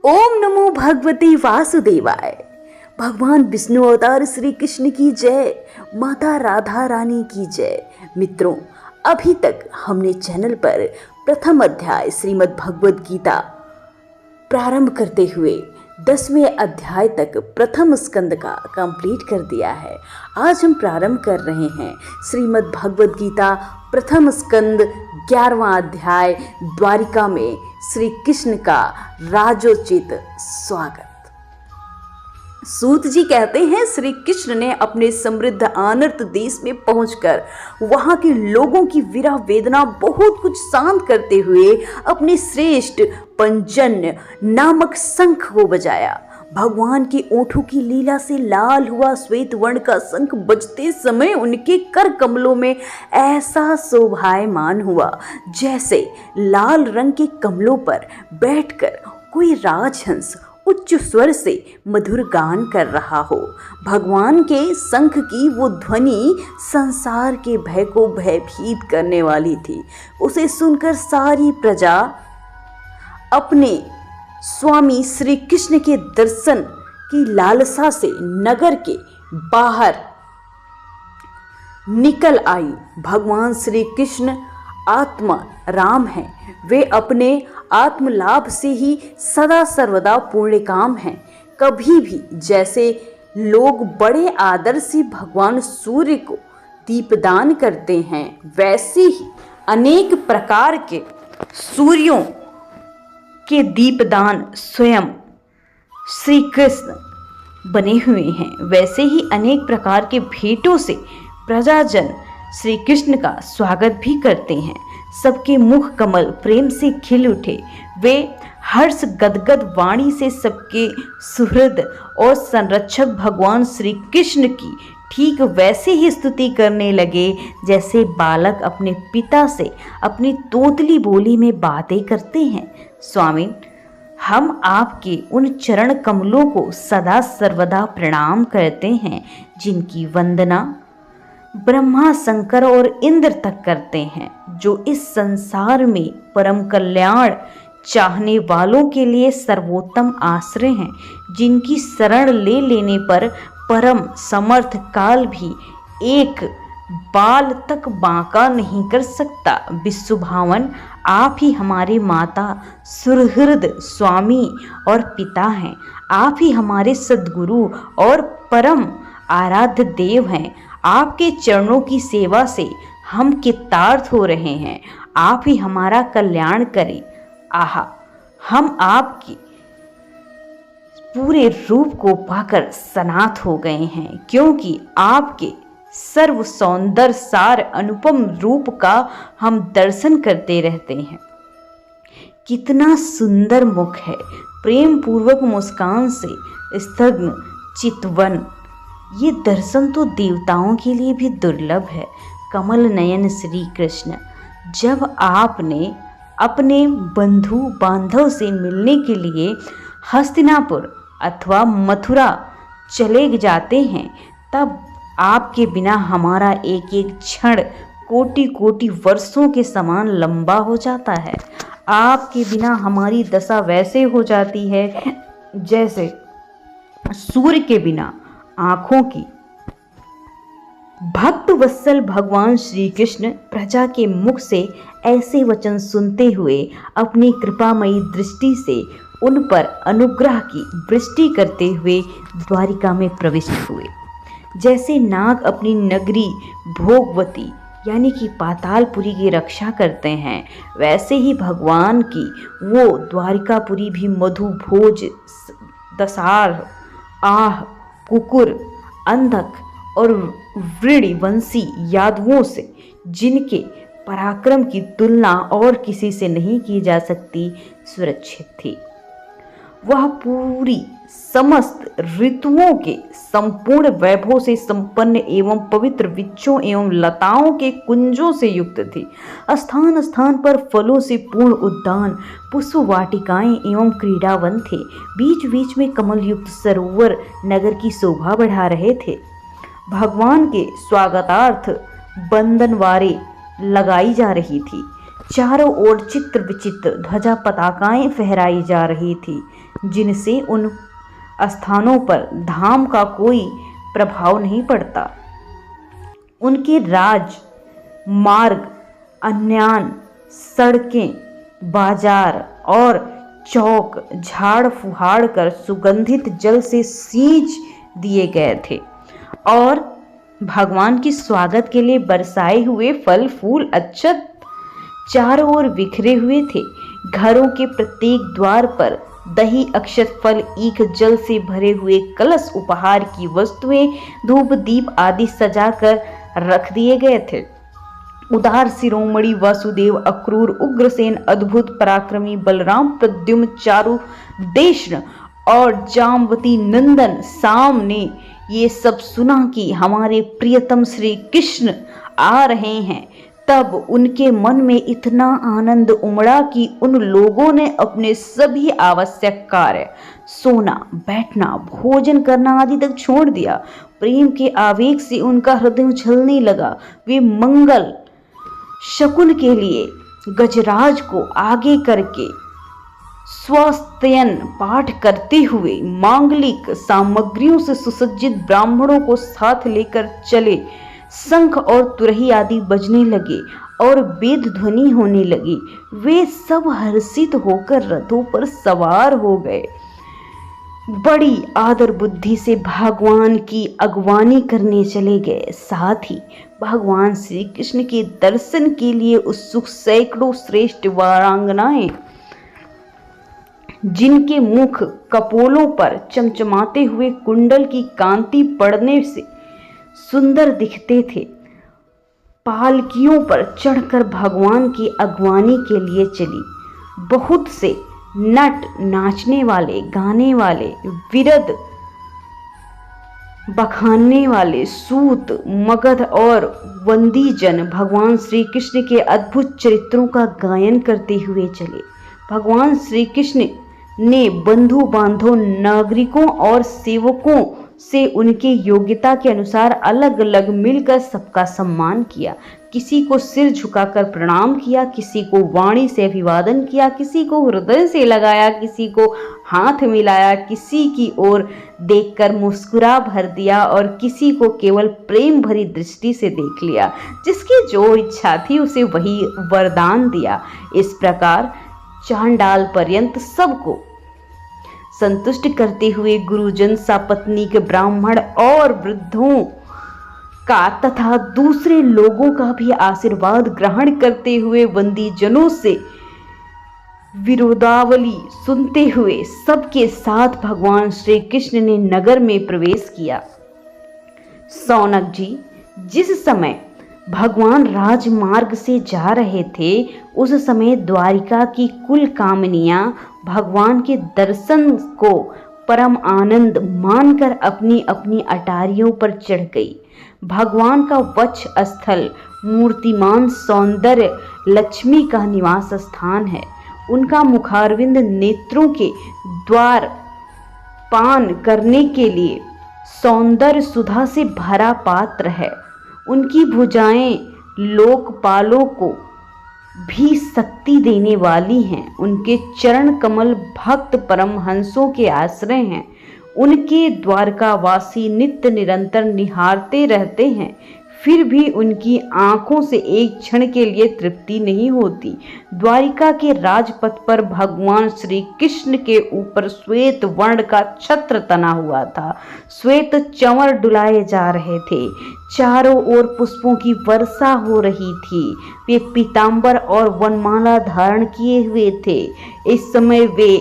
ओम नमो भगवते वासुदेवाय। भगवान विष्णु अवतार श्री कृष्ण की जय, माता राधा रानी की जय। मित्रों, अभी तक हमने चैनल पर प्रथम अध्याय श्रीमद् भगवद गीता प्रारंभ करते हुए 10वें अध्याय तक प्रथम स्कंद का कंप्लीट कर दिया है। आज हम प्रारंभ कर रहे हैं श्रीमद् भगवद गीता प्रथम स्कंद 11वां अध्याय, द्वारिका में श्री कृष्ण का राजोचित स्वागत। सूत जी कहते हैं, श्री कृष्ण ने अपने समृद्ध आनर्त देश में पहुंचकर वहां के लोगों की विरह वेदना बहुत कुछ शांत करते हुए अपने श्रेष्ठ पंजन्य नामक शंख को बजाया। भगवान के ओठों की लीला से लाल हुआ श्वेत वर्ण का शंख बजते समय उनके कर कमलों में ऐसा शोभायमान हुआ जैसे लाल रंग के कमलों पर बैठकर कोई राजहंस उच्च स्वर से मधुर गान कर रहा हो। भगवान के शंख की वो ध्वनि संसार के भय को भयभीत करने वाली थी। उसे सुनकर सारी प्रजा अपने स्वामी श्री कृष्ण के दर्शन की लालसा से नगर के बाहर निकल आई। भगवान श्री कृष्ण आत्मा राम हैं। वे अपने आत्मलाभ से ही सदा सर्वदा पूर्ण काम हैं। कभी भी जैसे लोग बड़े आदर से भगवान सूर्य को दीपदान करते हैं, वैसे ही अनेक प्रकार के सूर्यों के दीपदान स्वयं श्री कृष्ण बने हुए हैं। वैसे ही अनेक प्रकार के भेंटों से प्रजाजन श्री कृष्ण का स्वागत भी करते हैं। सबके मुख कमल प्रेम से खिल उठे। वे हर्ष गदगद वाणी से सबके सुहृद और संरक्षक भगवान श्री कृष्ण की ठीक वैसे ही स्तुति करने लगे जैसे बालक अपने पिता से अपनी तोतली बोली में बातें करते हैं। स्वामी, हम आपके उन चरण कमलों को सदा सर्वदा प्रणाम करते हैं जिनकी वंदना ब्रह्मा, शंकर और इंद्र तक करते हैं, जो इस संसार में परम कल्याण चाहने वालों के लिए सर्वोत्तम आश्रय हैं, जिनकी शरण ले लेने पर परम समर्थ काल भी एक बाल तक बांका नहीं कर सकता। विश्वभावन आप ही हमारे माता, सुहृद, स्वामी और पिता हैं। आप ही हमारे सद्गुरु और परम आराध्य देव हैं। आपके चरणों की सेवा से हम कृतार्थ हो रहे हैं। आप ही हमारा कल्याण करें। आहा, हम आपके पूरे रूप को पाकर सनाथ हो गए हैं, क्योंकि आपके सर्व सौंदर्य सार अनुपम रूप का हम दर्शन करते रहते हैं। कितना सुंदर मुख है, प्रेम पूर्वक मुस्कान से स्तग्न चितवन। ये दर्शन तो देवताओं के लिए भी दुर्लभ है। कमल नयन श्री कृष्ण, जब आपने अपने बंधु बांधव से मिलने के लिए हस्तिनापुर अथवा मथुरा चले जाते हैं, तब आपके बिना हमारा एक एक क्षण कोटि कोटि वर्षों के समान लंबा हो जाता है। आपके बिना हमारी दशा वैसे हो जाती है जैसे सूर्य के बिना आंखों की। भक्त वत्सल भगवान श्री कृष्ण प्रजा के मुख से ऐसे वचन सुनते हुए अपनी कृपामयी दृष्टि से उन पर अनुग्रह की वृष्टि करते हुए द्वारिका में प्रविष्ट हुए। जैसे नाग अपनी नगरी भोगवती यानी कि पातालपुरी की रक्षा करते हैं, वैसे ही भगवान की वो द्वारिकापुरी भी मधु भोज, दसार, आह, कुकुर, अंधक और वृणवंशी यादवों से, जिनके पराक्रम की तुलना और किसी से नहीं की जा सकती, सुरक्षित थी। वह पूरी समस्त ऋतुओं के संपूर्ण वैभव से संपन्न एवं पवित्र वृक्षों एवं लताओं के कुंजों से युक्त थी। स्थान स्थान पर फलों से पूर्ण उद्यान, पुष्प वाटिकाएं एवं क्रीड़ावन थे। बीच बीच में कमल युक्त सरोवर नगर की शोभा बढ़ा रहे थे। भगवान के स्वागतार्थ बंदनवारें लगाई जा रही थी। चारों ओर चित्र विचित्र ध्वजा पताकाएं फहराई जा रही थी, जिनसे उन स्थानों पर धाम का कोई प्रभाव नहीं पड़ता। उनके राज मार्ग, अन्यान, सड़कें, बाजार और चौक झाड़ फुहाड़ कर सुगंधित जल से सींच दिए गए थे और भगवान के स्वागत के लिए बरसाए हुए फल फूल अक्षत चारों ओर बिखरे हुए थे। घरों के प्रत्येक द्वार पर दही, अक्षत, फल, ईख, जल से भरे हुए कलश, उपहार की वस्तुएं, धूप दीप आदि सजाकर रख दिए गए थे। उदार शिरोमणि वासुदेव, अक्रूर, उग्रसेन, अद्भुत पराक्रमी बलराम, प्रद्युम्न, चारु, देशन और जामवती नंदन साम ने ये सब सुना कि हमारे प्रियतम श्री कृष्ण आ रहे हैं, तब उनके मन में इतना आनंद उमड़ा कि उन लोगों ने अपने सभी आवश्यक कार्य, सोना, बैठना, भोजन करना आदि तक छोड़ दिया। प्रेम के आवेग से उनका हृदय उछलने लगा। वे मंगल शकुन के लिए गजराज को आगे करके स्वस्तयन पाठ करते हुए मांगलिक सामग्रियों से सुसज्जित ब्राह्मणों को साथ लेकर चले। शंख और तुरही आदि बजने लगे और वेद ध्वनि होने लगी। वे सब हर्षित होकर रथों पर सवार हो गए। बड़ी आदर बुद्धि से भगवान की अगवानी करने चले गए। साथ ही भगवान श्री कृष्ण के दर्शन के लिए उत्सुक सैकड़ों श्रेष्ठ वीरांगनाएं, जिनके मुख कपोलों पर चमचमाते हुए कुंडल की कांति पड़ने से सुंदर दिखते थे, पालकियों पर चढ़कर भगवान की अगवानी के लिए चली। बहुत से नट, नाचने वाले, गाने वाले, विरद बखानने वाले, सूत, मगध और वंदी जन भगवान श्री कृष्ण के अद्भुत चरित्रों का गायन करते हुए चले। भगवान श्री कृष्ण ने बंधु बांधव, नागरिकों और सेवकों से उनके योग्यता के अनुसार अलग अलग मिलकर सबका सम्मान किया। किसी को सिर झुकाकर प्रणाम किया, किसी को वाणी से अभिवादन किया, किसी को हृदय से लगाया, किसी को हाथ मिलाया, किसी की ओर देखकर मुस्कुरा भर दिया और किसी को केवल प्रेम भरी दृष्टि से देख लिया। जिसकी जो इच्छा थी उसे वही वरदान दिया। इस प्रकार चांडाल पर्यंत सबको संतुष्ट करते हुए गुरुजन, सपत्नीक, ब्राह्मण और वृद्धों का तथा दूसरे लोगों का भी आशीर्वाद ग्रहण करते हुए बंदी जनों से विरोधावली सुनते हुए सबके साथ भगवान श्री कृष्ण ने नगर में प्रवेश किया। सौनक जी, जिस समय भगवान राजमार्ग से जा रहे थे उस समय द्वारिका की कुल कामनियां भगवान के दर्शन को परम आनंद मानकर अपनी अपनी अटारियों पर चढ़ गई। भगवान का वक्ष स्थल मूर्तिमान सौंदर्य लक्ष्मी का निवास स्थान है। उनका मुखारविंद नेत्रों के द्वार पान करने के लिए सौंदर्य सुधा से भरा पात्र है। उनकी भुजाएं लोकपालों को भी शक्ति देने वाली हैं। उनके चरण कमल भक्त परमहंसों के आश्रय हैं। उनके द्वारकावासी नित्य निरंतर निहारते रहते हैं, फिर भी उनकी आंखों से एक क्षण के लिए तृप्ति नहीं होती। द्वारिका के राजपथ पर भगवान श्री कृष्ण के ऊपर श्वेत वर्ण का छत्र तना हुआ था। श्वेत चंवर डुलाए जा रहे थे। चारों ओर पुष्पों की वर्षा हो रही थी। वे पीतांबर और वनमाला धारण किए हुए थे। इस समय वे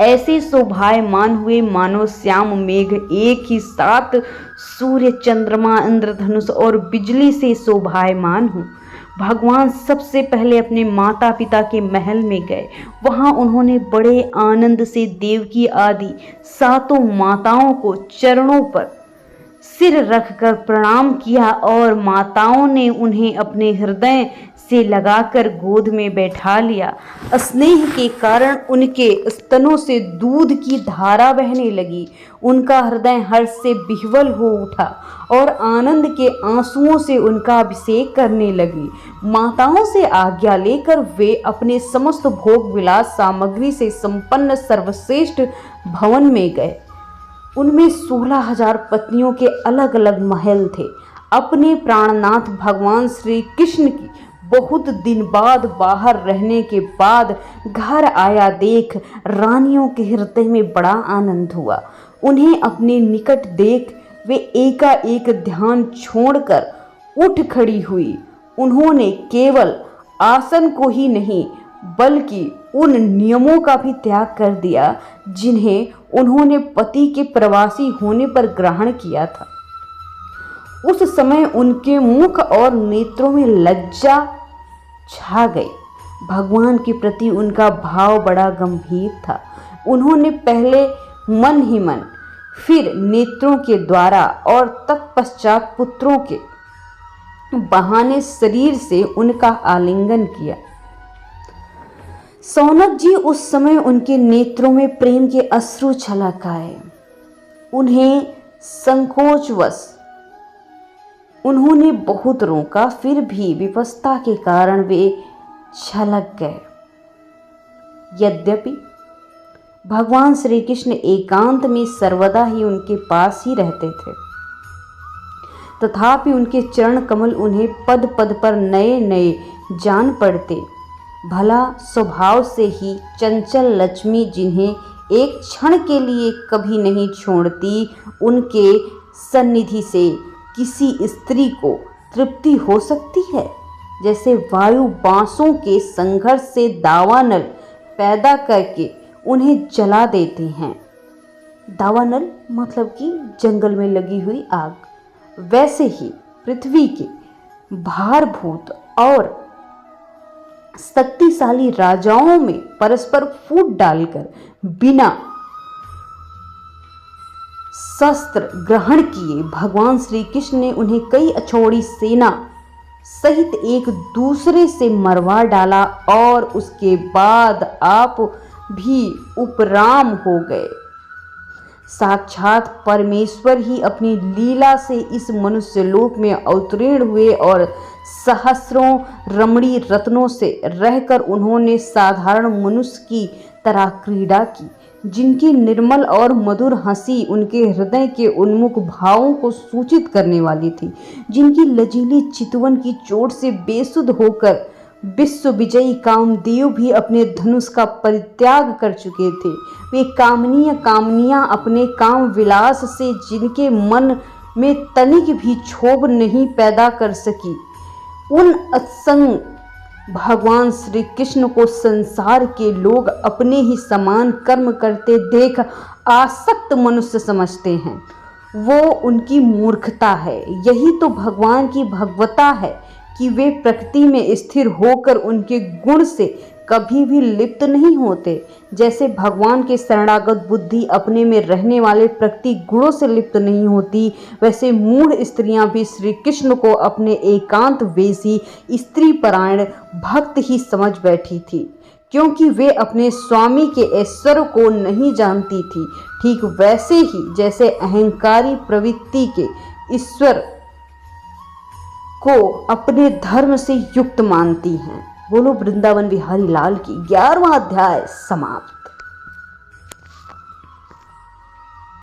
ऐसे शोभायमान हुए मानो श्याम मेघ एक ही साथ सूर्य, चंद्रमा, इंद्रधनुष और बिजली से शोभायमान हो। भगवान सबसे पहले अपने माता पिता के महल में गए। वहां उन्होंने बड़े आनंद से देवकी आदि सातों माताओं को चरणों पर सिर रखकर प्रणाम किया और माताओं ने उन्हें अपने हृदय से लगाकर गोद में बैठा लिया। स्नेह के कारण उनके स्तनों से दूध की धारा बहने लगी। उनका हृदय हर्ष से विह्वल हो उठा और आनंद के आंसुओं से उनका अभिषेक करने लगी। माताओं से आज्ञा लेकर वे अपने समस्त भोग विलास सामग्री से संपन्न सर्वश्रेष्ठ भवन में गए। उनमें 16,000 पत्नियों के अलग अलग महल थे। अपने प्राणनाथ भगवान श्री कृष्ण की बहुत दिन बाद बाहर रहने के बाद घर आया देख रानियों के हृदय में बड़ा आनंद हुआ। उन्हें अपने निकट देख वे एकाएक ध्यान छोड़कर उठ खड़ी हुई। उन्होंने केवल आसन को ही नहीं बल्कि उन नियमों का भी त्याग कर दिया जिन्हें उन्होंने पति के प्रवासी होने पर ग्रहण किया था। उस समय उनके मुख और नेत्रों में लज्जा छा गई। भगवान के प्रति उनका भाव बड़ा गंभीर था। उन्होंने पहले मन ही मन, फिर नेत्रों के द्वारा और तत्पश्चात पुत्रों के बहाने शरीर से उनका आलिंगन किया। सौनक जी उस समय उनके नेत्रों में प्रेम के अश्रु छलक आए। उन्हें संकोचवश उन्होंने बहुत रोका, फिर भी विवशता के कारण वे छलक गए। यद्यपि भगवान श्री कृष्ण एकांत में सर्वदा ही उनके पास ही रहते थे, तथापि उनके चरण कमल उन्हें पद पद पर नए नए जान पड़ते। भला स्वभाव से ही चंचल लक्ष्मी, जिन्हें एक क्षण के लिए कभी नहीं छोड़ती, उनके सन्निधि से किसी स्त्री को तृप्ति हो सकती है? जैसे वायु बांसों के संघर्ष से दावानल पैदा करके उन्हें जला देते हैं। दावानल मतलब कि जंगल में लगी हुई आग। वैसे ही पृथ्वी के भारभूत और शक्तिशाली राजाओं में परस्पर फूट डालकर बिना शस्त्र ग्रहण किए भगवान श्री कृष्ण ने उन्हें कई अछोड़ी सेना सहित एक दूसरे से मरवा डाला और उसके बाद आप भी उपराम हो गए। साक्षात परमेश्वर ही अपनी लीला से इस मनुष्य लोक में अवतीर्ण हुए और सहस्रों रमणी रत्नों से रहकर उन्होंने साधारण मनुष्य की तरह क्रीड़ा की, जिनकी निर्मल और मधुर हंसी उनके हृदय के उन्मुख भावों को सूचित करने वाली थी, जिनकी लजीली चितवन की चोट से बेसुध होकर विश्व विजयी कामदेव भी अपने धनुष का परित्याग कर चुके थे। वे कामनियां अपने काम विलास से जिनके मन में तनिक भी क्षोभ नहीं पैदा कर सकी, उन असंग भगवान श्री कृष्ण को संसार के लोग अपने ही समान कर्म करते देख आसक्त मनुष्य समझते हैं। वो उनकी मूर्खता है। यही तो भगवान की भगवता है कि वे प्रकृति में स्थिर होकर उनके गुण से कभी भी लिप्त नहीं होते। जैसे भगवान के शरणागत बुद्धि अपने में रहने वाले प्रकृति गुणों से लिप्त नहीं होती, वैसे मूढ़ स्त्रियां भी श्री कृष्ण को अपने एकांत वेशी स्त्री परायण भक्त ही समझ बैठी थी, क्योंकि वे अपने स्वामी के ऐश्वर्य को नहीं जानती थी। ठीक वैसे ही जैसे अहंकारी प्रवृत्ति के ईश्वर को अपने धर्म से युक्त मानती हैं। बोलो वृंदावन बिहारी लाल की। 11वां अध्याय समाप्त।